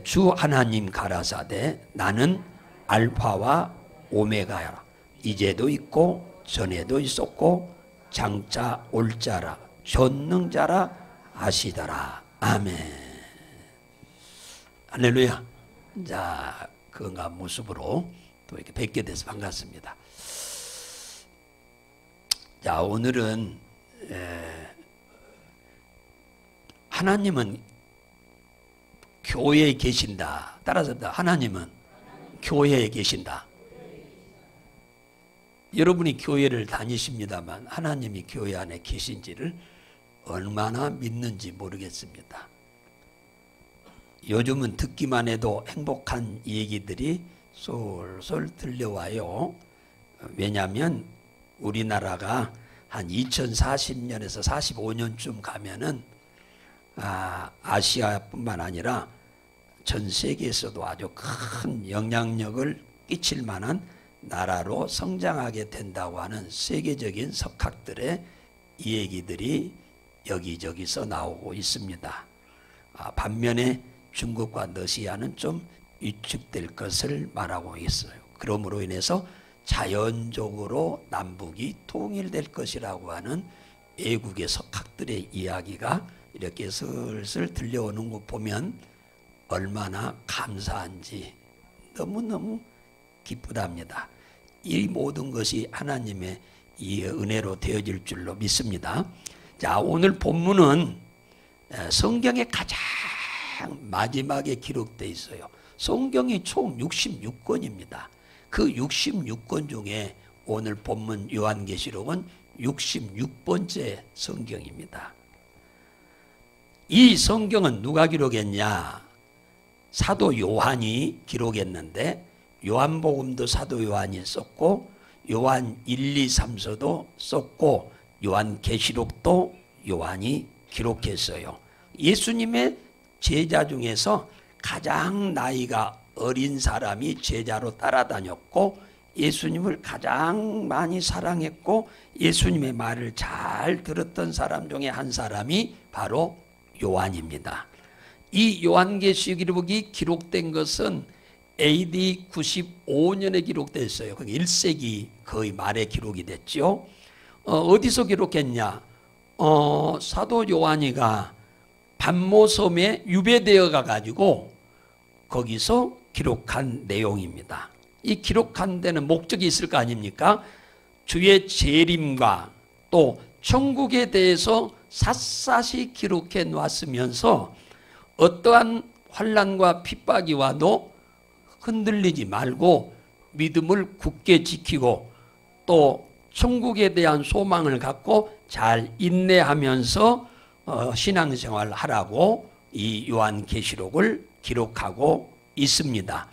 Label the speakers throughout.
Speaker 1: 주 하나님 가라사대 나는 알파와 오메가야. 이제도 있고 전에도 있었고 장차 올 자라 전능자라 하시더라. 아멘. 할렐루야. 자, 건강한 모습으로 또 이렇게 뵙게 돼서 반갑습니다. 자, 오늘은 하나님은 교회에 계신다. 따라서 하나님은 교회에 계신다. 여러분이 교회를 다니십니다만 하나님이 교회 안에 계신지를 얼마나 믿는지 모르겠습니다. 요즘은 듣기만 해도 행복한 얘기들이 솔솔 들려와요. 왜냐하면 우리나라가 한 2040년에서 45년쯤 가면은 아시아뿐만 아니라 전 세계에서도 아주 큰 영향력을 끼칠 만한 나라로 성장하게 된다고 하는 세계적인 석학들의 얘기들이 여기저기서 나오고 있습니다. 반면에 중국과 러시아는 좀 위축될 것을 말하고 있어요. 그러므로 인해서 자연적으로 남북이 통일될 것이라고 하는 외국의 석학들의 이야기가 이렇게 슬슬 들려오는 거 보면 얼마나 감사한지 너무너무 기쁘답니다. 이 모든 것이 하나님의 이 은혜로 되어질 줄로 믿습니다. 자, 오늘 본문은 성경의 가장 마지막에 기록되어 있어요. 성경이 총 66권입니다. 그 66권 중에 오늘 본문 요한계시록은 66번째 성경입니다. 이 성경은 누가 기록했냐? 사도 요한이 기록했는데 요한복음도 사도 요한이 썼고 요한 1, 2, 3서도 썼고 요한계시록도 요한이 기록했어요. 예수님의 제자 중에서 가장 나이가 어린 사람이 제자로 따라다녔고 예수님을 가장 많이 사랑했고 예수님의 말을 잘 들었던 사람 중에 한 사람이 바로 요한입니다. 이 요한계시록이 기록된 것은 AD 95년에 기록됐어요. 1세기 거의 말에 기록이 됐죠. 어디서 기록했냐? 사도 요한이가 반모섬에 유배되어 가가지고 거기서 기록한 내용입니다. 이 기록한 데는 목적이 있을 거 아닙니까? 주의 재림과 또 천국에 대해서 샅샅이 기록해 놨으면서 어떠한 환난과 핍박이 와도 흔들리지 말고 믿음을 굳게 지키고 또 천국에 대한 소망을 갖고 잘 인내하면서 신앙생활을 하라고 이 요한계시록을 기록하고 있습니다.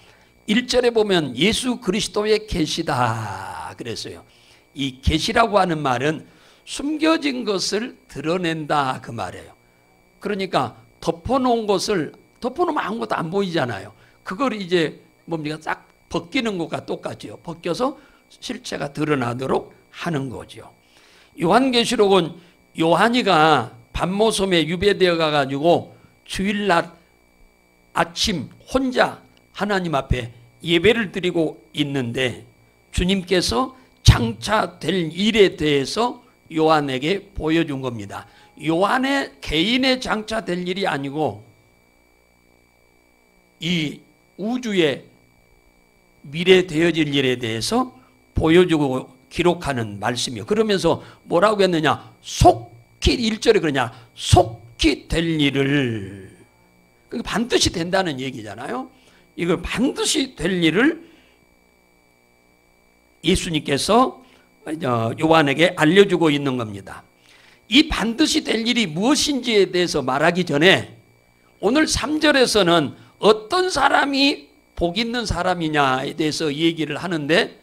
Speaker 1: 1절에 보면 예수 그리스도의 계시다 그랬어요. 이 계시라고 하는 말은 숨겨진 것을 드러낸다 그 말이에요. 그러니까 덮어놓은 것을 덮어놓으면 아무것도 안 보이잖아요. 그걸 이제 뭡니까 딱 벗기는 것과 똑같죠. 벗겨서 실체가 드러나도록 하는 거죠. 요한계시록은 요한이가 반모섬에 유배되어 가가지고 주일날 아침 혼자 하나님 앞에 예배를 드리고 있는데 주님께서 장차 될 일에 대해서 요한에게 보여준 겁니다. 요한의 개인의 장차 될 일이 아니고 이 우주의 미래 되어질 일에 대해서 보여주고 기록하는 말씀이요. 그러면서 뭐라고 했느냐? 속히 1절에 그러냐? 속히 될 일을. 그러니까 반드시 된다는 얘기잖아요. 이걸 반드시 될 일을 예수님께서 요한에게 알려주고 있는 겁니다. 이 반드시 될 일이 무엇인지에 대해서 말하기 전에 오늘 3절에서는 어떤 사람이 복 있는 사람이냐에 대해서 얘기를 하는데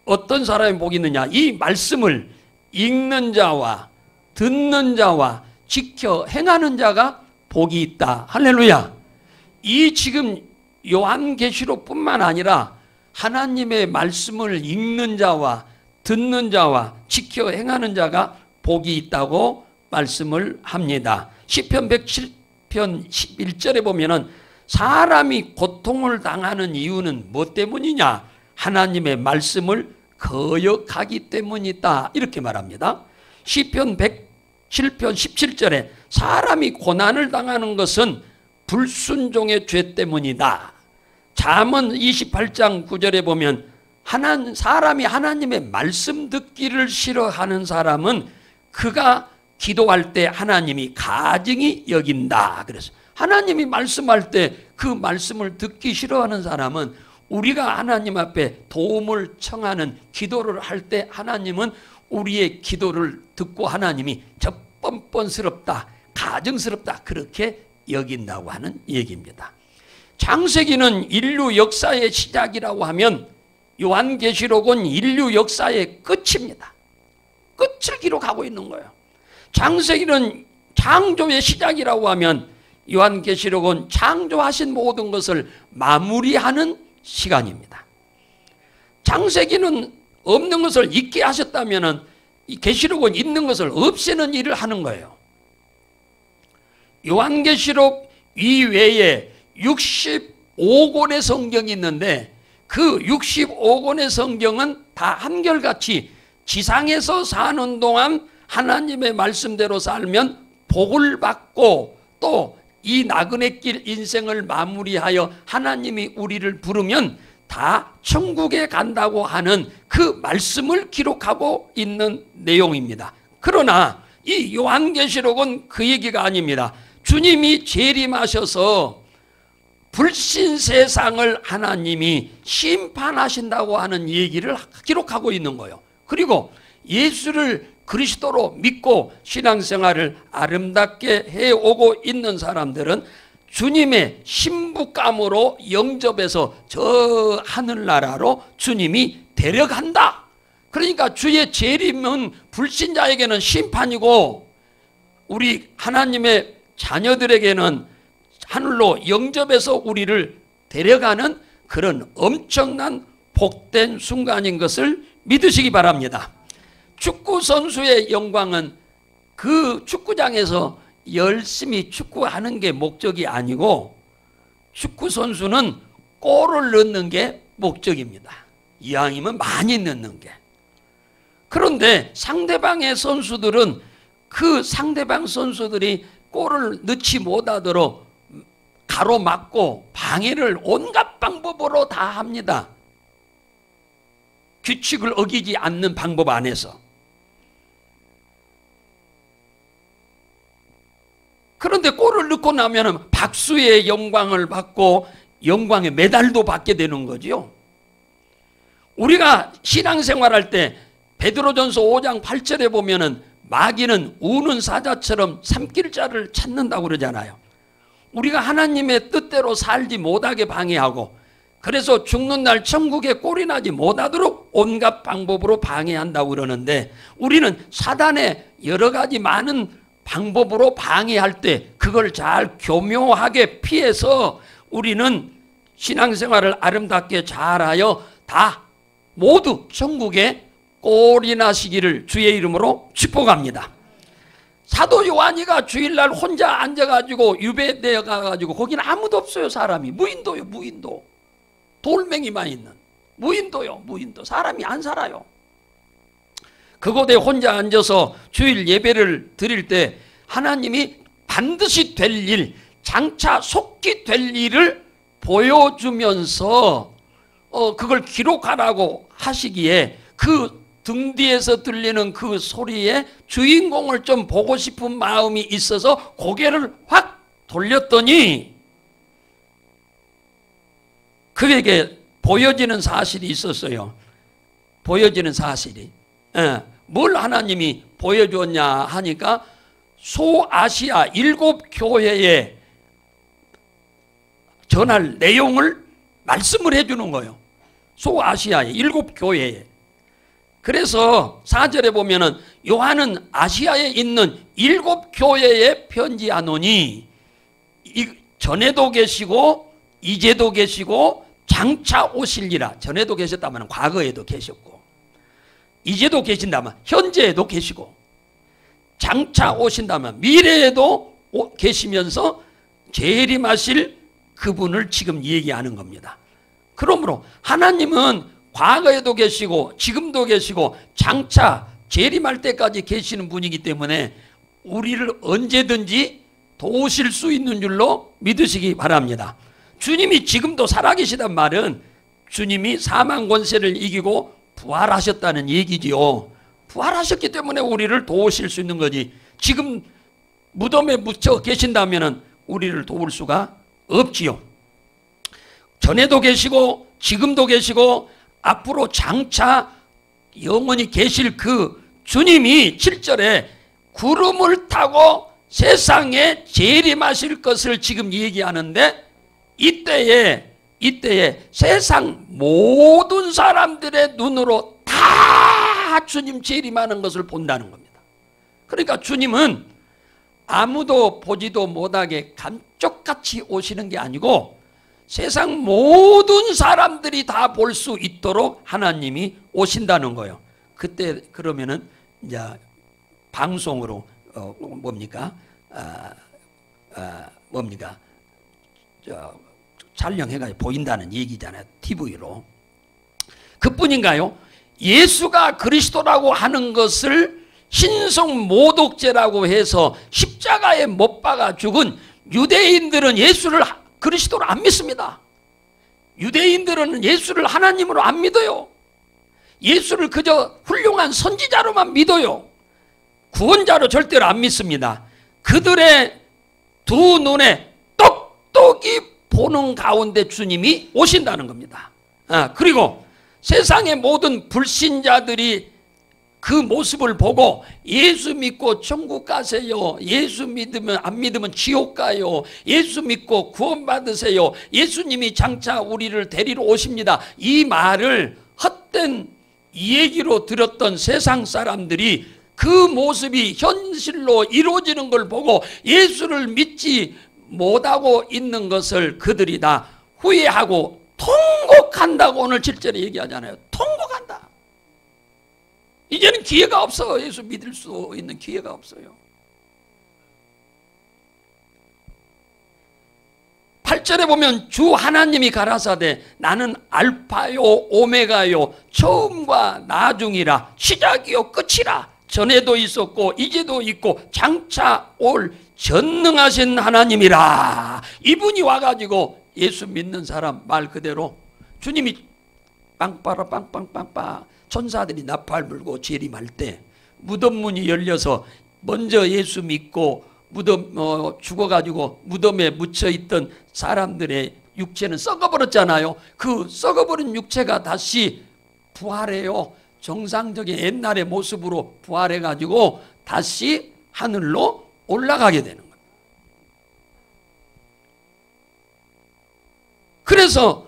Speaker 1: 어떤 사람이 복 있느냐? 이 말씀을 읽는 자와 듣는 자와 지켜 행하는 자가 복이 있다. 할렐루야. 이 지금 요한계시록뿐만 아니라 하나님의 말씀을 읽는 자와 듣는 자와 지켜 행하는 자가 복이 있다고 말씀을 합니다. 시편 107편 11절에 보면은 사람이 고통을 당하는 이유는 뭐 때문이냐? 하나님의 말씀을 거역하기 때문이다. 이렇게 말합니다. 시편 107편 17절에 사람이 고난을 당하는 것은 불순종의 죄 때문이다. 잠언 28장 9절에 보면 사람이 하나님의 말씀 듣기를 싫어하는 사람은 그가 기도할 때 하나님이 가증히 여긴다. 그래서 하나님이 말씀할 때 그 말씀을 듣기 싫어하는 사람은 우리가 하나님 앞에 도움을 청하는 기도를 할 때 하나님은 우리의 기도를 듣고 하나님이 뻔뻔스럽다, 가증스럽다 그렇게 여긴다고 하는 얘기입니다. 창세기는 인류 역사의 시작이라고 하면 요한계시록은 인류 역사의 끝입니다. 끝을 기록하고 있는 거예요. 창세기는 창조의 시작이라고 하면 요한계시록은 창조하신 모든 것을 마무리하는 시간입니다. 창세기는 없는 것을 있게 하셨다면 이 계시록은 있는 것을 없애는 일을 하는 거예요. 요한계시록 이외에 65권의 성경이 있는데 그 65권의 성경은 다 한결같이 지상에서 사는 동안 하나님의 말씀대로 살면 복을 받고 또 이 나그네 길 인생을 마무리하여 하나님이 우리를 부르면 다 천국에 간다고 하는 그 말씀을 기록하고 있는 내용입니다. 그러나 이 요한계시록은 그 얘기가 아닙니다. 주님이 재림하셔서 불신 세상을 하나님이 심판하신다고 하는 얘기를 기록하고 있는 거예요. 그리고 예수를 그리스도로 믿고 신앙생활을 아름답게 해오고 있는 사람들은 주님의 신부감으로 영접해서 저 하늘나라로 주님이 데려간다. 그러니까 주의 재림은 불신자에게는 심판이고 우리 하나님의 자녀들에게는 하늘로 영접해서 우리를 데려가는 그런 엄청난 복된 순간인 것을 믿으시기 바랍니다. 축구 선수의 영광은 그 축구장에서 열심히 축구하는 게 목적이 아니고 축구 선수는 골을 넣는 게 목적입니다. 이왕이면 많이 넣는 게. 그런데 상대방의 선수들은 그 상대방 선수들이 골을 넣지 못하도록 가로막고 방해를 온갖 방법으로 다 합니다. 규칙을 어기지 않는 방법 안에서. 그런데 골을 넣고 나면 박수의 영광을 받고 영광의 메달도 받게 되는 거죠. 우리가 신앙생활할 때 베드로전서 5장 8절에 보면은 마귀는 우는 사자처럼 삼킬 자를 찾는다고 그러잖아요. 우리가 하나님의 뜻대로 살지 못하게 방해하고 그래서 죽는 날 천국에 꼴이 나지 못하도록 온갖 방법으로 방해한다고 그러는데 우리는 사단의 여러 가지 많은 방법으로 방해할 때 그걸 잘 교묘하게 피해서 우리는 신앙생활을 아름답게 잘하여 다 모두 천국에 꼴이 나시기를 주의 이름으로 축복합니다. 사도 요한이가 주일날 혼자 앉아가지고 유배되어 가가지고 거기는 아무도 없어요. 사람이 무인도요. 무인도. 돌멩이만 있는 무인도요. 무인도. 사람이 안 살아요. 그곳에 혼자 앉아서 주일 예배를 드릴 때 하나님이 반드시 될 일, 장차 속히 될 일을 보여주면서 그걸 기록하라고 하시기에 그 등 뒤에서 들리는 그 소리에 주인공을 좀 보고 싶은 마음이 있어서 고개를 확 돌렸더니 그에게 보여지는 사실이 있었어요. 보여지는 사실이. 뭘 하나님이 보여줬냐 하니까 소아시아 7교회에 전할 내용을 말씀을 해주는 거예요. 소아시아의 7교회에. 그래서 4절에 보면은 요한은 아시아에 있는 7교회에 편지하노니 전에도 계시고 이제도 계시고 장차 오실리라. 전에도 계셨다면 과거에도 계셨고 이제도 계신다면 현재에도 계시고 장차 오신다면 미래에도 계시면서 재림하실 그분을 지금 얘기하는 겁니다. 그러므로 하나님은 과거에도 계시고 지금도 계시고 장차 재림할 때까지 계시는 분이기 때문에 우리를 언제든지 도우실 수 있는 줄로 믿으시기 바랍니다. 주님이 지금도 살아계시단 말은 주님이 사망 권세를 이기고 부활하셨다는 얘기지요. 부활하셨기 때문에 우리를 도우실 수 있는 거지, 지금 무덤에 묻혀 계신다면 우리를 도울 수가 없지요. 전에도 계시고 지금도 계시고 앞으로 장차 영원히 계실 그 주님이 7절에 구름을 타고 세상에 재림하실 것을 지금 얘기하는데, 이때에 세상 모든 사람들의 눈으로 다 주님 재림하는 것을 본다는 겁니다. 그러니까 주님은 아무도 보지도 못하게 감쪽같이 오시는 게 아니고 세상 모든 사람들이 다 볼 수 있도록 하나님이 오신다는 거예요. 그때 그러면은 이제 방송으로 촬영해가지고 보인다는 얘기잖아요. TV로. 그뿐인가요? 예수가 그리스도라고 하는 것을 신성모독죄라고 해서 십자가에 못 박아 죽은 유대인들은 예수를 그리스도로 안 믿습니다. 유대인들은 예수를 하나님으로 안 믿어요. 예수를 그저 훌륭한 선지자로만 믿어요. 구원자로 절대로 안 믿습니다. 그들의 두 눈에 똑똑히 보는 가운데 주님이 오신다는 겁니다. 그리고 세상의 모든 불신자들이 그 모습을 보고 예수 믿고 천국 가세요, 예수 믿으면 안 믿으면 지옥 가요, 예수 믿고 구원 받으세요, 예수님이 장차 우리를 데리러 오십니다, 이 말을 헛된 얘기로 들었던 세상 사람들이 그 모습이 현실로 이루어지는 걸 보고 예수를 믿지 못하고 있는 것을 그들이 다 후회하고 통곡한다고 오늘 7절에 얘기하잖아요. 통곡한다. 이제는 기회가 없어. 예수 믿을 수 있는 기회가 없어요. 8절에 보면 주 하나님이 가라사대 나는 알파요 오메가요 처음과 나중이라 시작이요 끝이라 전에도 있었고 이제도 있고 장차 올 전능하신 하나님이라. 이분이 와가지고 예수 믿는 사람 말 그대로 주님이 빵빠라 빵빵빵빵 천사들이 나팔 불고 재림할 때 무덤 문이 열려서 먼저 예수 믿고 무덤 죽어가지고 무덤에 묻혀있던 사람들의 육체는 썩어버렸잖아요. 그 썩어버린 육체가 다시 부활해요. 정상적인 옛날의 모습으로 부활해가지고 다시 하늘로 올라가게 되는 거예요. 그래서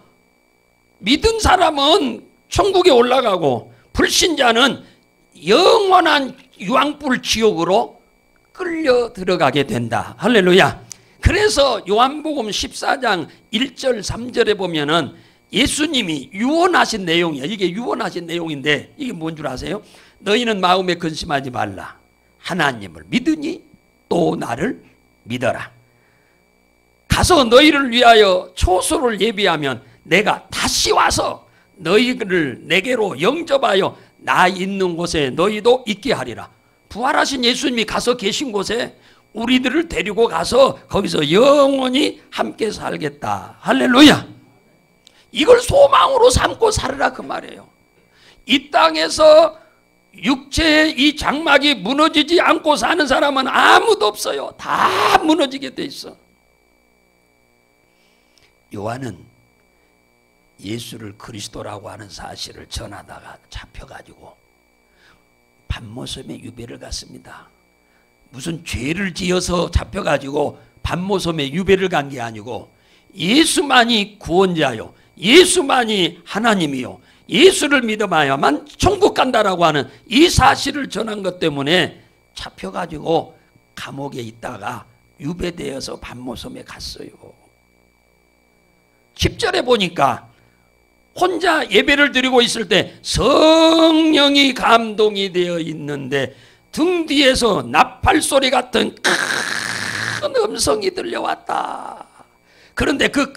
Speaker 1: 믿은 사람은 천국에 올라가고 불신자는 영원한 유황불 지옥으로 끌려 들어가게 된다. 할렐루야. 그래서 요한복음 14장 1절 3절에 보면은 예수님이 유언하신 내용이에요. 이게 유언하신 내용인데 이게 뭔 줄 아세요? 너희는 마음에 근심하지 말라. 하나님을 믿으니 또 나를 믿어라. 가서 너희를 위하여 초소를 예비하면 내가 다시 와서 너희를 내게로 영접하여 나 있는 곳에 너희도 있게 하리라. 부활하신 예수님이 가서 계신 곳에 우리들을 데리고 가서 거기서 영원히 함께 살겠다. 할렐루야. 이걸 소망으로 삼고 살으라 그 말이에요. 이 땅에서 육체의 이 장막이 무너지지 않고 사는 사람은 아무도 없어요. 다 무너지게 돼 있어. 요한은 예수를 그리스도라고 하는 사실을 전하다가 잡혀가지고 밤모섬에 유배를 갔습니다. 무슨 죄를 지어서 잡혀가지고 밤모섬에 유배를 간 게 아니고 예수만이 구원자요, 예수만이 하나님이요, 예수를 믿어봐야만 천국 간다라고 하는 이 사실을 전한 것 때문에 잡혀가지고 감옥에 있다가 유배되어서 밤모섬에 갔어요. 10절에 보니까 혼자 예배를 드리고 있을 때 성령이 감동이 되어 있는데 등 뒤에서 나팔 소리 같은 큰 음성이 들려왔다. 그런데 그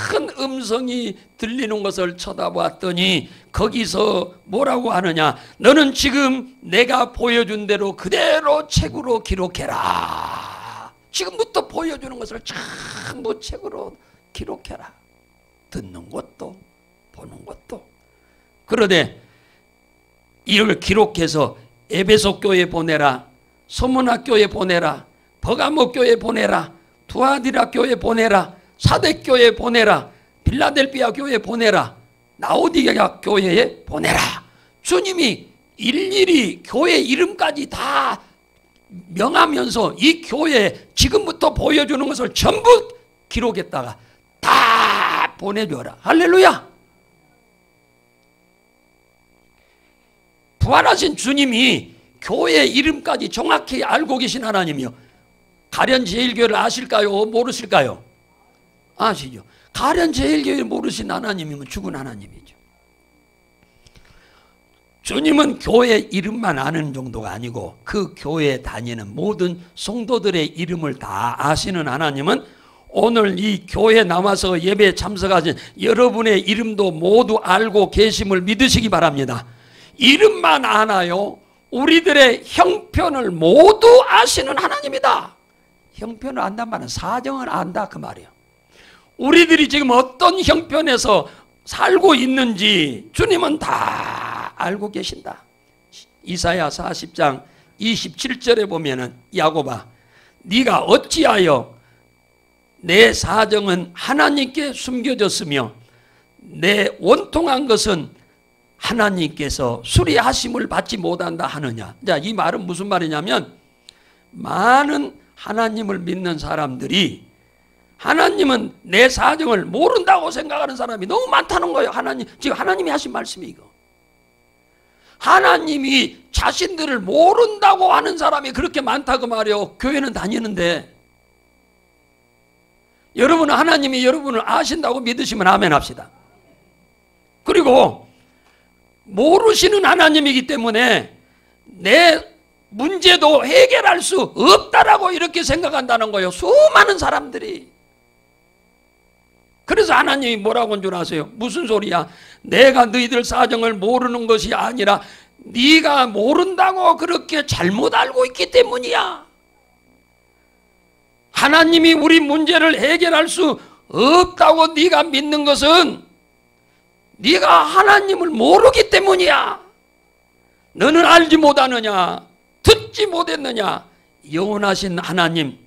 Speaker 1: 큰 음성이 들리는 것을 쳐다보았더니 거기서 뭐라고 하느냐, 너는 지금 내가 보여준 대로 그대로 책으로 기록해라. 지금부터 보여주는 것을 전부 책으로 기록해라. 듣는 것도 보는 것도. 그런데 이걸 기록해서 에베소 교회에 보내라, 소문학 교회에 보내라, 버가모 교회에 보내라, 두아디라 교회에 보내라, 사대 교회에 보내라, 빌라델비아 교회에 보내라, 라오디게아 교회에 보내라. 주님이 일일이 교회 이름까지 다 명하면서 이 교회에 지금부터 보여주는 것을 전부 기록했다가 다 보내줘라. 할렐루야. 부활하신 주님이 교회 이름까지 정확히 알고 계신 하나님이요. 가련제일교회를 아실까요? 모르실까요? 아시죠? 가련제일교회를 모르신 하나님이면 죽은 하나님이죠. 주님은 교회 이름만 아는 정도가 아니고 그 교회에 다니는 모든 성도들의 이름을 다 아시는 하나님은 오늘 이 교회에 나와서 예배에 참석하신 여러분의 이름도 모두 알고 계심을 믿으시기 바랍니다. 이름만 아나요? 우리들의 형편을 모두 아시는 하나님이다. 형편을 안단 말은 사정을 안다 그 말이에요. 우리들이 지금 어떤 형편에서 살고 있는지 주님은 다 알고 계신다. 이사야 40장 27절에 보면은 야곱아, 네가 어찌하여 내 사정은 하나님께 숨겨졌으며 내 원통한 것은 하나님께서 수리하심을 받지 못한다 하느냐. 자, 이 말은 무슨 말이냐면 많은 하나님을 믿는 사람들이 하나님은 내 사정을 모른다고 생각하는 사람이 너무 많다는 거예요. 지금 하나님이 하신 말씀이 이거. 하나님이 자신들을 모른다고 하는 사람이 그렇게 많다고 말이에요. 교회는 다니는데. 여러분은 하나님이 여러분을 아신다고 믿으시면 아멘 합시다. 그리고 모르시는 하나님이기 때문에 내 문제도 해결할 수 없다라고 이렇게 생각한다는 거예요. 수많은 사람들이. 그래서 하나님이 뭐라고 한 줄 아세요? 무슨 소리야? 내가 너희들 사정을 모르는 것이 아니라 네가 모른다고 그렇게 잘못 알고 있기 때문이야. 하나님이 우리 문제를 해결할 수 없다고 네가 믿는 것은 네가 하나님을 모르기 때문이야. 너는 알지 못하느냐? 듣지 못했느냐? 영원하신 하나님,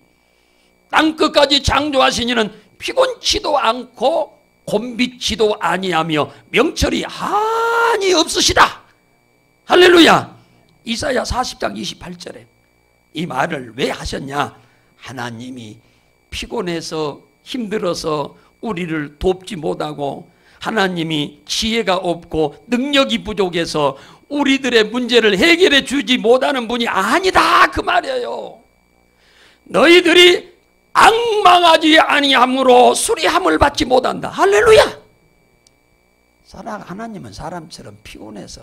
Speaker 1: 땅끝까지 창조하신 이는 피곤치도 않고 곤비치도 아니하며 명철이 한이 없으시다. 할렐루야. 이사야 40장 28절에 이 말을 왜 하셨냐? 하나님이 피곤해서 힘들어서 우리를 돕지 못하고 하나님이 지혜가 없고 능력이 부족해서 우리들의 문제를 해결해 주지 못하는 분이 아니다 그 말이에요. 너희들이 앙망하지 아니함으로 수리함을 받지 못한다. 할렐루야. 하나님은 사람처럼 피곤해서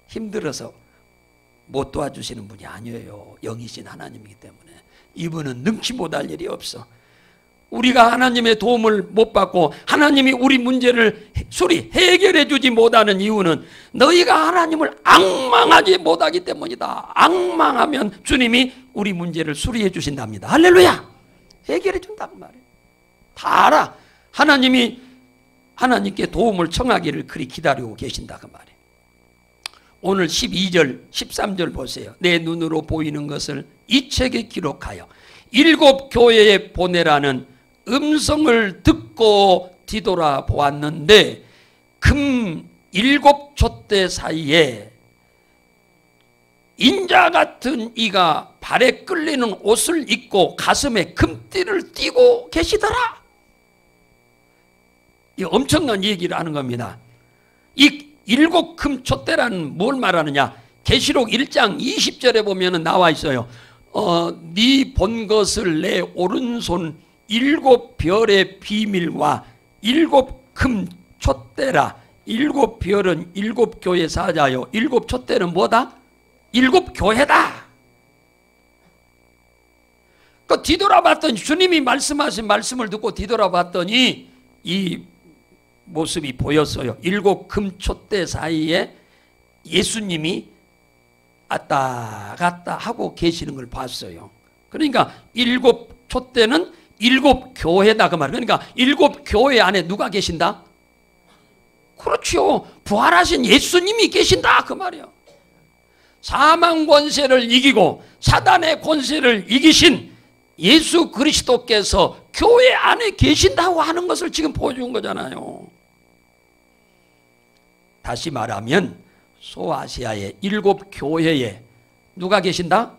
Speaker 1: 힘들어서 못 도와주시는 분이 아니에요. 영이신 하나님이기 때문에 이분은 능치 못할 일이 없어. 우리가 하나님의 도움을 못 받고 하나님이 우리 문제를 해결해 주지 못하는 이유는 너희가 하나님을 앙망하지 못하기 때문이다. 앙망하면 주님이 우리 문제를 수리해 주신답니다. 할렐루야. 해결해 준다고 말이에요. 다 알아. 하나님이 하나님께 도움을 청하기를 그리 기다리고 계신다고 말이에요. 오늘 12절 13절 보세요. 내 눈으로 보이는 것을 이 책에 기록하여 7 교회에 보내라는 음성을 듣고 뒤돌아 보았는데 금 7 촛대 사이에 인자 같은 이가 발에 끌리는 옷을 입고 가슴에 금띠를 띠고 계시더라. 이 엄청난 얘기를 하는 겁니다. 이 7 금 촛대라는 뭘 말하느냐? 계시록 1장 20절에 보면 나와 있어요. 네 본 것을 내 오른손 7 별의 비밀과 7 금 촛대라. 7 별은 7 교회 사자요. 7 촛대는 뭐다? 7 교회다. 그 뒤돌아봤더니 주님이 말씀하신 말씀을 듣고 뒤돌아봤더니 이 모습이 보였어요. 7 금촛대 사이에 예수님이 왔다 갔다 하고 계시는 걸 봤어요. 그러니까 7 촛대는 7 교회다 그 말이에요. 그러니까 7 교회 안에 누가 계신다? 그렇죠. 부활하신 예수님이 계신다 그 말이에요. 사망 권세를 이기고 사단의 권세를 이기신 예수 그리스도께서 교회 안에 계신다고 하는 것을 지금 보여준 거잖아요. 다시 말하면 소아시아의 7 교회에 누가 계신다?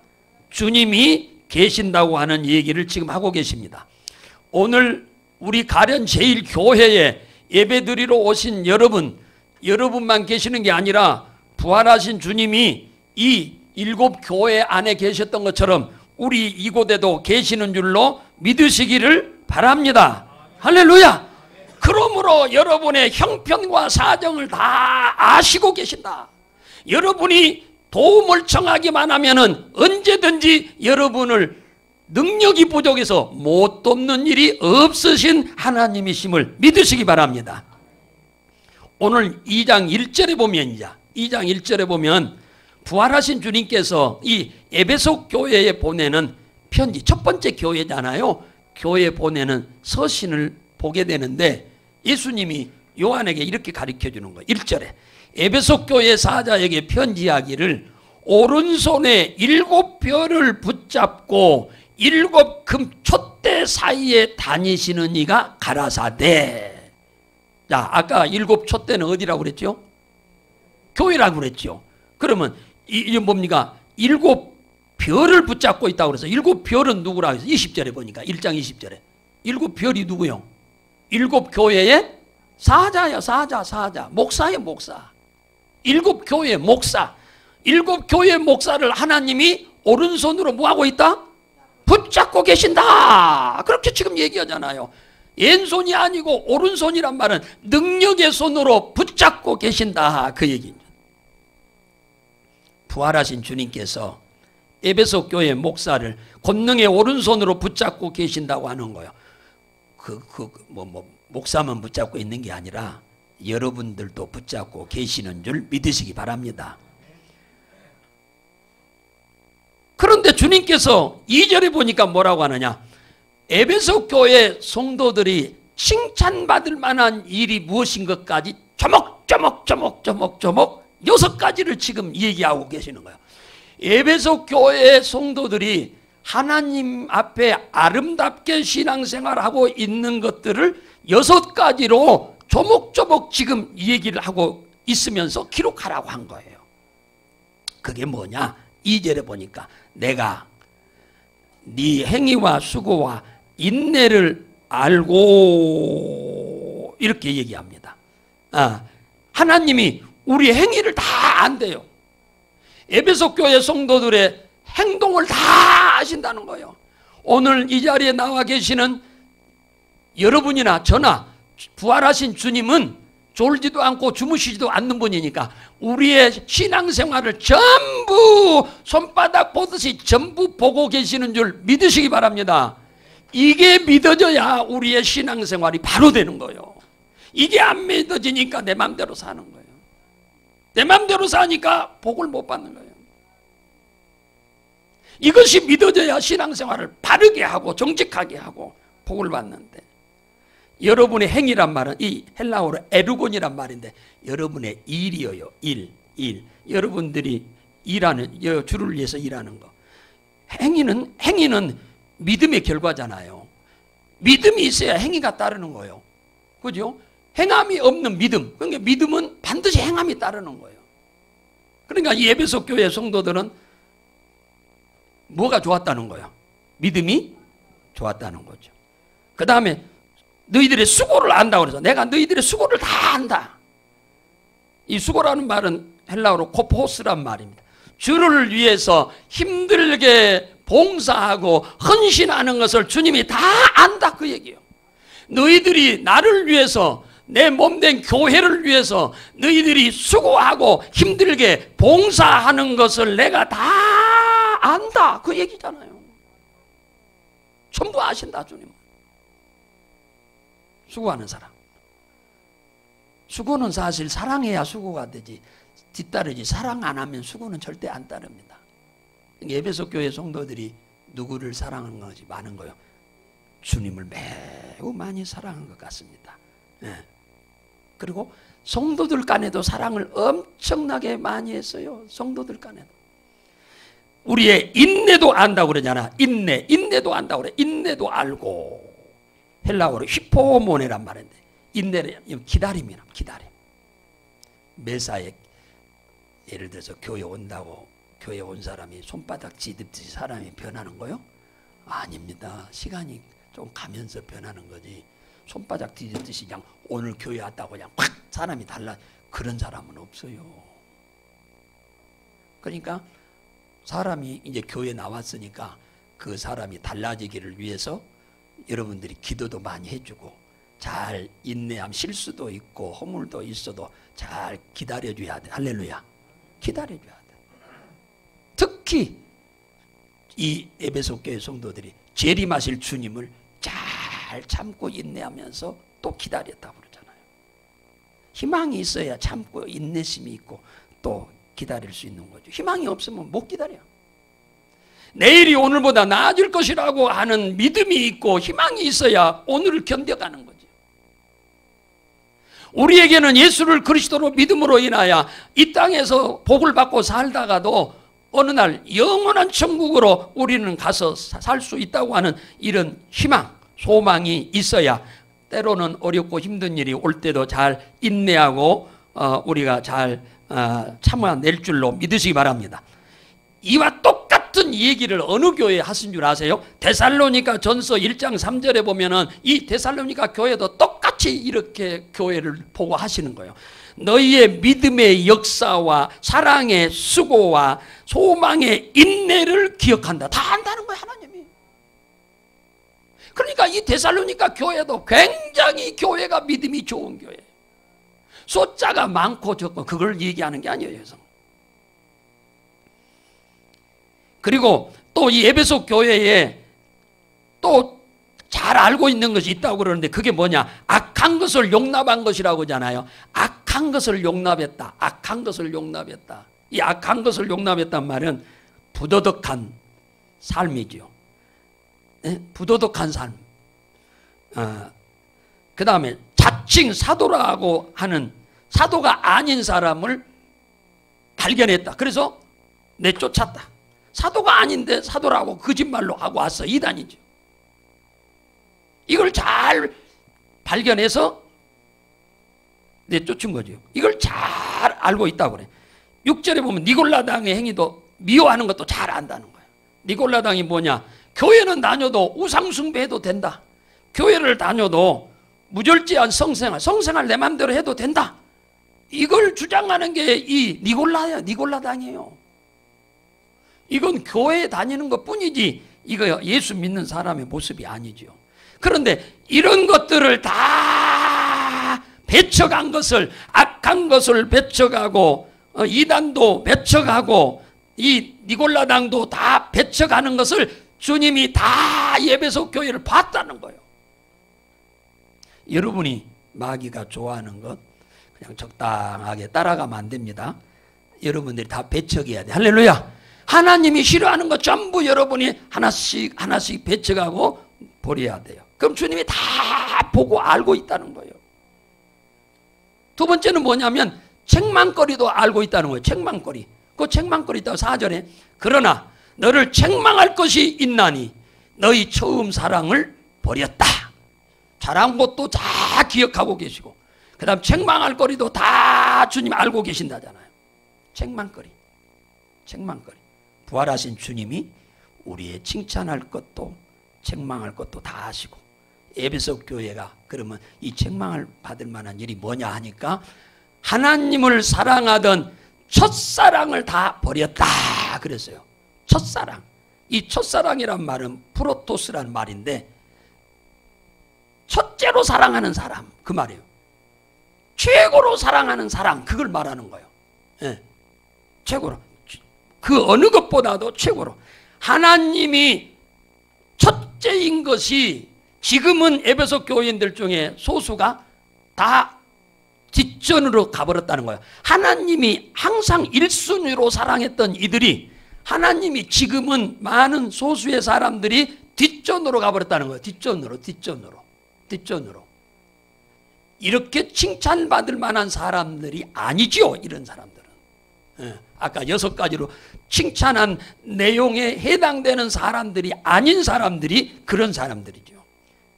Speaker 1: 주님이 계신다고 하는 얘기를 지금 하고 계십니다. 오늘 우리 가련 제1교회에 예배드리러 오신 여러분만 계시는 게 아니라 부활하신 주님이 이 7 교회 안에 계셨던 것처럼 우리 이곳에도 계시는 줄로 믿으시기를 바랍니다. 할렐루야. 그러므로 여러분의 형편과 사정을 다 아시고 계신다. 여러분이 도움을 청하기만 하면은 언제든지 여러분을 능력이 부족해서 못 돕는 일이 없으신 하나님이심을 믿으시기 바랍니다. 오늘 2장 1절에 보면 부활하신 주님께서 이 에베소 교회에 보내는 편지, 첫 번째 교회잖아요. 교회에 보내는 서신을 보게 되는데 예수님이 요한에게 이렇게 가르쳐 주는 거예요. 1절에 에베소 교회 사자에게 편지하기를 오른손에 7 별을 붙잡고 7 금촛대 사이에 다니시는 이가 가라사대. 자, 아까 7 촛대는 어디라고 그랬죠? 교회라고 그랬죠. 그러면 이게 뭡니까? 7 별을 붙잡고 있다고 그래서 7 별은 누구라고 해서 20절에 보니까 1장 20절에 7 별이 누구요? 7 교회의 사자야, 사자. 목사예요, 목사. 7 교회의 목사. 7 교회의 목사를 하나님이 오른손으로 뭐하고 있다? 붙잡고 계신다. 그렇게 지금 얘기하잖아요. 왼손이 아니고 오른손이란 말은 능력의 손으로 붙잡고 계신다. 그 얘기입니다. 부활하신 주님께서 에베소 교회 목사를 권능의 오른손으로 붙잡고 계신다고 하는 거예요. 목사만 붙잡고 있는 게 아니라 여러분들도 붙잡고 계시는 줄 믿으시기 바랍니다. 그런데 주님께서 2절에 보니까 뭐라고 하느냐? 에베소 교회 성도들이 칭찬받을 만한 일이 무엇인 것까지 조목조목 6가지를 지금 얘기하고 계시는 거예요. 에베소 교회의 성도들이 하나님 앞에 아름답게 신앙생활하고 있는 것들을 6가지로 조목조목 지금 얘기를 하고 있으면서 기록하라고 한 거예요. 그게 뭐냐? 2절에 보니까 내가 네 행위와 수고와 인내를 알고 이렇게 얘기합니다. 하나님이 우리 행위를 다 안대요. 에베소 교회 성도들의 행동을 다 아신다는 거예요. 오늘 이 자리에 나와 계시는 여러분이나 저나 부활하신 주님은 졸지도 않고 주무시지도 않는 분이니까 우리의 신앙생활을 전부 손바닥 보듯이 전부 보고 계시는 줄 믿으시기 바랍니다. 이게 믿어져야 우리의 신앙생활이 바로 되는 거예요. 이게 안 믿어지니까 내 맘대로 사는 거예요. 내 맘대로 사니까 복을 못 받는 거예요. 이것이 믿어져야 신앙생활을 바르게 하고 정직하게 하고 복을 받는데, 여러분의 행위란 말은 이 헬라어로 에르곤이란 말인데 여러분의 일이에요. 일. 여러분들이 일하는, 주를 위해서 일하는 거. 행위는 믿음의 결과잖아요. 믿음이 있어야 행위가 따르는 거예요. 그죠? 행함이 없는 믿음. 그러니까 믿음은 반드시 행함이 따르는 거예요. 그러니까 이 에베소 교회 성도들은 뭐가 좋았다는 거예요? 믿음이 좋았다는 거죠. 그 다음에 너희들의 수고를 안다고 그래서 내가 너희들의 수고를 다 안다. 이 수고라는 말은 헬라어로 코포스란 말입니다. 주를 위해서 힘들게 봉사하고 헌신하는 것을 주님이 다 안다 그 얘기예요. 너희들이 나를 위해서, 내 몸된 교회를 위해서 너희들이 수고하고 힘들게 봉사하는 것을 내가 다 안다 그 얘기잖아요. 전부 아신다 주님. 수고하는 사람. 수고는 사실 사랑해야 수고가 되지 뒤따르지 사랑 안 하면 수고는 절대 안 따릅니다. 에베소 교회 성도들이 누구를 사랑하는 것이 많은 거예요. 주님을 매우 많이 사랑한 것 같습니다. 예. 그리고 성도들 간에도 사랑을 엄청나게 많이 했어요. 성도들 간에도. 우리의 인내도 안다고 그러잖아. 인내도 안다고 그래. 인내도 알고. 헬라어로 히포모네란 말인데 인내는 기다림이란 기다림. 매사에 예를 들어서 교회 온다고 교회 온 사람이 손바닥 지듯이 사람이 변하는 거요? 아닙니다. 시간이 좀 가면서 변하는 거지. 손바닥 뒤집듯이 그냥 오늘 교회 왔다고 그냥 팍 사람이 달라 그런 사람은 없어요. 그러니까 사람이 이제 교회 나왔으니까 그 사람이 달라지기를 위해서 여러분들이 기도도 많이 해주고 잘 인내함 실수도 있고 허물도 있어도 잘 기다려줘야 돼. 할렐루야. 기다려줘야 돼. 특히 이 에베소 교회 성도들이 재림하실 주님을 잘 참고 인내하면서 또 기다렸다고 그러잖아요. 희망이 있어야 참고 인내심이 있고 또 기다릴 수 있는 거죠. 희망이 없으면 못 기다려. 내일이 오늘보다 나아질 것이라고 하는 믿음이 있고 희망이 있어야 오늘을 견뎌가는 거지. 우리에게는 예수를 그리스도로 믿음으로 인하여 이 땅에서 복을 받고 살다가도 어느 날 영원한 천국으로 우리는 가서 살 수 있다고 하는 이런 희망, 소망이 있어야 때로는 어렵고 힘든 일이 올 때도 잘 인내하고 우리가 잘 참아낼 줄로 믿으시기 바랍니다. 이와 똑같은 얘기를 어느 교회에 하신 줄 아세요? 데살로니가 전서 1장 3절에 보면은 이 데살로니가 교회도 똑같이 이렇게 교회를 보고 하시는 거예요. 너희의 믿음의 역사와 사랑의 수고와 소망의 인내를 기억한다. 다 안다는 거예요, 하나님이. 그러니까 이 데살로니가 교회도 굉장히 교회가 믿음이 좋은 교회예요. 숫자가 많고 적고 그걸 얘기하는 게 아니에요. 그리고 또 이 에베소 교회에 또 잘 알고 있는 것이 있다고 그러는데 그게 뭐냐? 악한 것을 용납한 것이라고 하잖아요. 악한 것을 용납했다. 악한 것을 용납했다. 이 악한 것을 용납했단 말은 부도덕한 삶이죠. 네? 부도덕한 삶. 그 다음에 자칭 사도라고 하는 사도가 아닌 사람을 발견했다. 그래서 내쫓았다. 사도가 아닌데 사도라고 거짓말로 하고 왔어. 이단이죠. 이걸 잘 발견해서 내쫓은 거죠. 이걸 잘 알고 있다고 그래. 6절에 보면 니골라당의 행위도 미워하는 것도 잘 안다는 거예요. 니골라당이 뭐냐? 교회는 다녀도 우상숭배해도 된다. 교회를 다녀도 무절제한 성생활 내 마음대로 해도 된다. 이걸 주장하는 게 이 니골라당이에요. 이건 교회에 다니는 것 뿐이지 이거 예수 믿는 사람의 모습이 아니죠. 그런데 이런 것들을 다 배척한 것을 악한 것을 배척하고 이단도 배척하고 이 니골라당도 다 배척하는 것을 주님이 다 에베소 교회를 봤다는 거예요. 여러분이 마귀가 좋아하는 것 그냥 적당하게 따라가면 안 됩니다. 여러분들이 다 배척해야 돼. 할렐루야. 하나님이 싫어하는 것 전부 여러분이 하나씩 배척하고 버려야 돼요. 그럼 주님이 다 보고 알고 있다는 거예요. 두 번째는 뭐냐면 책망거리도 알고 있다는 거예요. 책망거리. 그 책망거리 있다고 4절에 그러나 너를 책망할 것이 있나니 너희 처음 사랑을 버렸다. 잘한 것도 다 기억하고 계시고 그 다음 책망할 거리도 다 주님 알고 계신다잖아요. 책망거리. 부활하신 주님이 우리의 칭찬할 것도 책망할 것도 다 아시고 에베소 교회가 그러면 이 책망을 받을 만한 일이 뭐냐 하니까 하나님을 사랑하던 첫사랑을 다 버렸다 그랬어요. 첫사랑. 이 첫사랑이란 말은 프로토스라는 말인데 첫째로 사랑하는 사람 그 말이에요. 최고로 사랑하는 사랑 그걸 말하는 거예요. 네. 최고로 그 어느 것보다도 최고로 하나님이 첫 첫째인 것이 지금은 에베소 교인들 중에 소수가 다 뒷전으로 가버렸다는 거예요. 하나님이 항상 1순위로 사랑했던 이들이 하나님이 지금은 많은 소수의 사람들이 뒷전으로 가버렸다는 거예요. 뒷전으로. 이렇게 칭찬받을 만한 사람들이 아니지요, 이런 사람들은. 아까 6가지로 칭찬한 내용에 해당되는 사람들이 아닌 사람들이 그런 사람들이죠.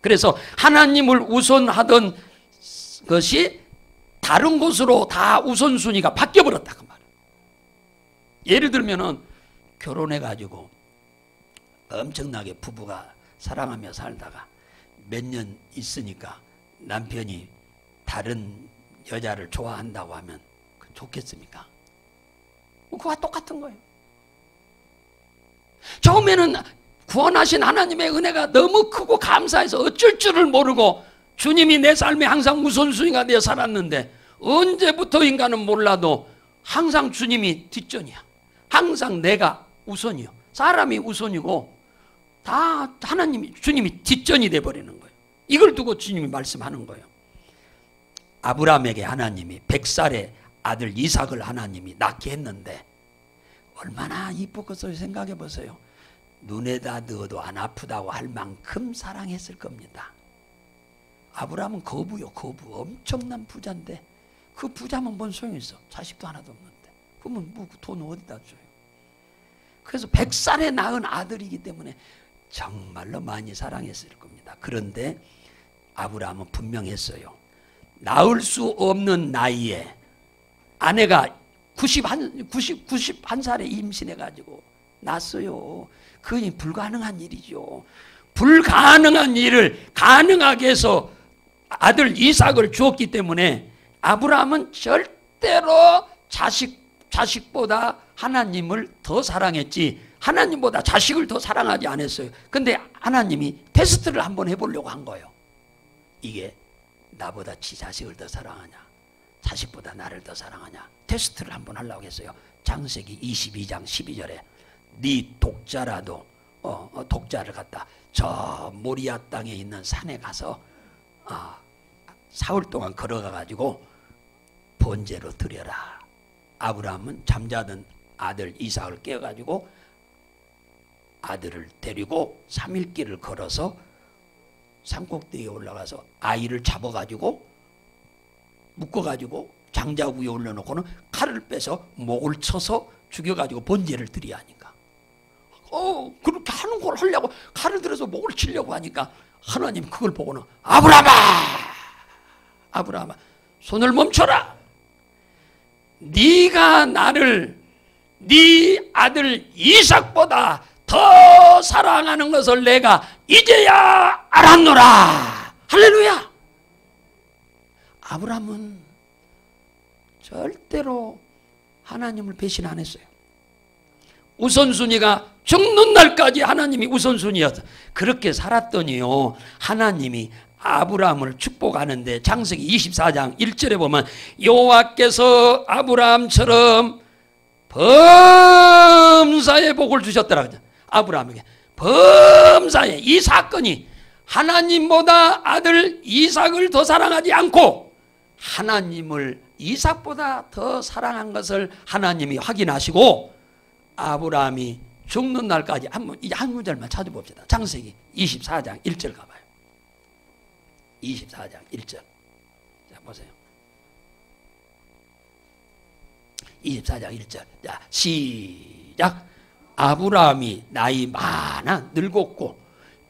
Speaker 1: 그래서 하나님을 우선하던 것이 다른 곳으로 다 우선순위가 바뀌어버렸다 그 말이에요. 예를 들면은 결혼해가지고 엄청나게 부부가 사랑하며 살다가 몇 년 있으니까 남편이 다른 여자를 좋아한다고 하면 좋겠습니까? 그와 똑같은 거예요. 처음에는 구원하신 하나님의 은혜가 너무 크고 감사해서 어쩔 줄을 모르고 주님이 내 삶에 항상 우선순위가 되어 살았는데 언제부터인가는 몰라도 항상 주님이 뒷전이야. 항상 내가 우선이요. 사람이 우선이고 다 하나님이 주님이 뒷전이 돼버리는 거예요. 이걸 두고 주님이 말씀하는 거예요. 아브라함에게 하나님이 100살의 아들 이삭을 하나님이 낳게 했는데 얼마나 이쁘겠어요. 생각해 보세요. 눈에다 넣어도 안 아프다고 할 만큼 사랑했을 겁니다. 아브라함은 거부요. 거부. 엄청난 부자인데 그 부자면 뭔 소용이 있어. 자식도 하나도 없는데. 그러면 뭐 돈 어디다 줘요. 그래서 100살에 낳은 아들이기 때문에 정말로 많이 사랑했을 겁니다. 그런데 아브라함은 분명했어요. 낳을 수 없는 나이에 아내가 91살에 임신해가지고 낳았어요. 그게 불가능한 일이죠. 불가능한 일을 가능하게 해서 아들 이삭을 주었기 때문에 아브라함은 절대로 자식보다 하나님을 더 사랑했지 하나님보다 자식을 더 사랑하지 않았어요. 근데 하나님이 테스트를 한번 해보려고 한 거예요. 이게 나보다 지 자식을 더 사랑하냐 자식보다 나를 더 사랑하냐 테스트를 한번 하려고 했어요. 창세기 22장 12절에 네 독자라도 독자를 갖다 저 모리아 땅에 있는 산에 가서 사흘 동안 걸어가가지고 번제로 드려라. 아브라함은 잠자던 아들 이삭을 깨워가지고 아들을 데리고 3일 길을 걸어서 산꼭대기에 올라가서 아이를 잡아가지고 묶어가지고 장작 위에 올려놓고는 칼을 빼서 목을 쳐서 죽여가지고 번제를 드려야 하니까 그렇게 하는 걸 하려고 칼을 들어서 목을 치려고 하니까 하나님 그걸 보고는 아브라함아 손을 멈춰라. 네가 나를 네 아들 이삭보다 더 사랑하는 것을 내가 이제야 알았노라. 할렐루야. 아브라함은 절대로 하나님을 배신 안 했어요. 우선순위가 죽는 날까지 하나님이 우선순위였어. 그렇게 살았더니요 하나님이 아브라함을 축복하는데 창세기 24장 1절에 보면 여호와께서 아브라함처럼 범사의 복을 주셨더라. 아브라함에게 범사의 이 사건이 하나님보다 아들 이삭을 더 사랑하지 않고 하나님을 이삭보다 더 사랑한 것을 하나님이 확인하시고 아브라함이 죽는 날까지 한 구절만 찾아봅시다. 창세기 24장 1절 가봐요. 24장 1절. 자, 보세요. 24장 1절. 자, 시작. 아브라함이 나이 많아 늙었고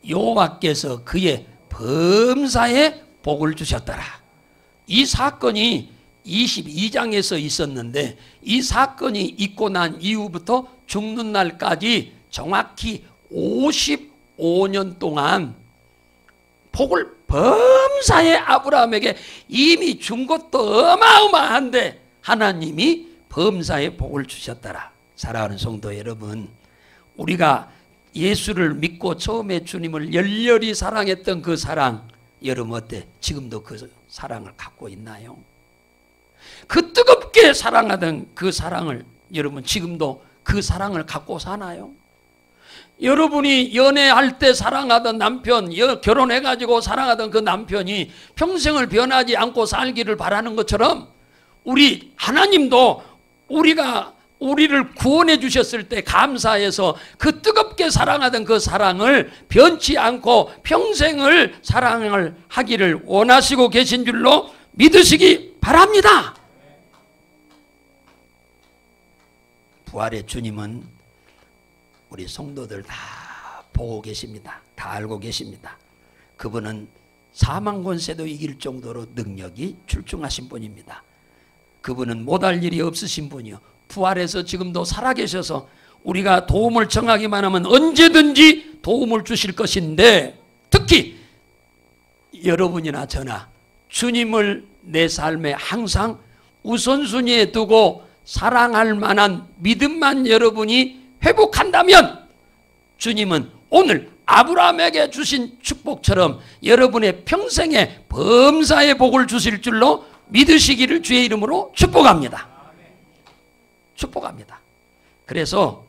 Speaker 1: 여호와께서 그의 범사에 복을 주셨더라. 이 사건이 22장에서 있었는데 이 사건이 있고 난 이후부터 죽는 날까지 정확히 55년 동안 복을 범사에 아브라함에게 이미 준 것도 어마어마한데 하나님이 범사에 복을 주셨더라. 사랑하는 성도 여러분, 우리가 예수를 믿고 처음에 주님을 열렬히 사랑했던 그 사랑, 여러분 어때? 지금도 그 사랑을 갖고 있나요? 그 뜨겁게 사랑하던 그 사랑을 여러분 지금도 그 사랑을 갖고 사나요? 여러분이 연애할 때 사랑하던 남편, 결혼해가지고 사랑하던 그 남편이 평생을 변하지 않고 살기를 바라는 것처럼 우리 하나님도 우리를 구원해 주셨을 때 감사해서 그 뜨겁게 사랑하던 그 사랑을 변치 않고 평생을 사랑을 하기를 원하시고 계신 줄로 믿으시기 바랍니다. 부활의 주님은 우리 성도들 다 보고 계십니다. 다 알고 계십니다. 그분은 사망 권세도 이길 정도로 능력이 출중하신 분입니다. 그분은 못할 일이 없으신 분이요, 부활해서 지금도 살아계셔서 우리가 도움을 청하기만 하면 언제든지 도움을 주실 것인데, 특히 여러분이나 저나 주님을 내 삶에 항상 우선순위에 두고 사랑할 만한 믿음만 여러분이 회복한다면 주님은 오늘 아브라함에게 주신 축복처럼 여러분의 평생에 범사의 복을 주실 줄로 믿으시기를 주의 이름으로 축복합니다. 축복합니다. 그래서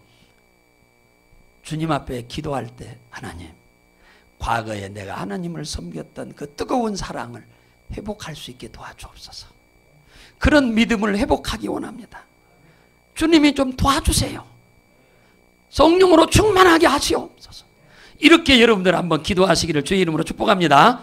Speaker 1: 주님 앞에 기도할 때, 하나님, 과거에 내가 하나님을 섬겼던 그 뜨거운 사랑을 회복할 수 있게 도와주옵소서. 그런 믿음을 회복하기 원합니다. 주님이 좀 도와주세요. 성령으로 충만하게 하시옵소서. 이렇게 여러분들 한번 기도하시기를 주의 이름으로 축복합니다.